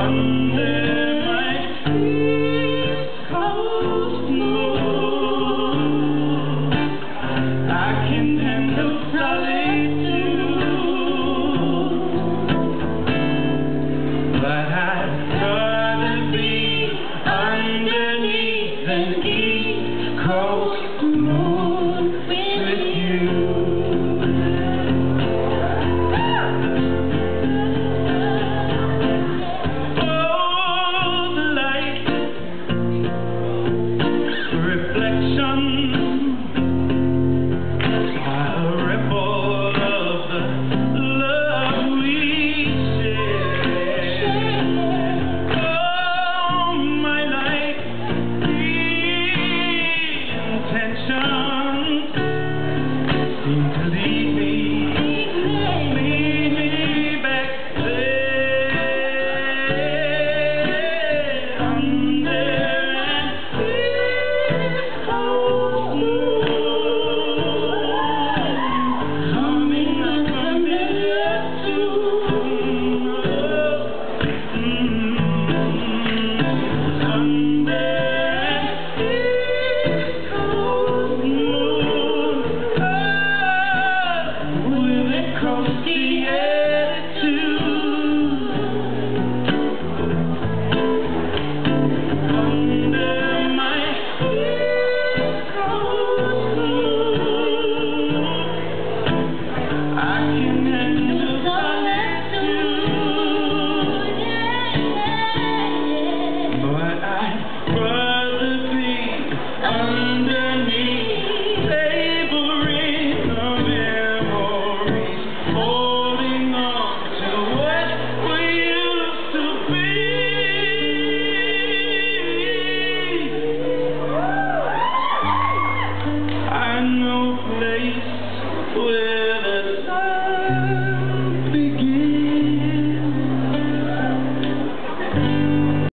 under my East Coast moon. I can handle solitude, but I'd rather be underneath an East Coast moon with you. Seem to lead me back there under an East Coast moon, humming a familiar tune. Under an East Coast moon, with a coasty attitude. Under my East Coast moon, I can handle solitude, but I'd rather be underneath, savoring the memories, holding on to what we used to be. I know a place where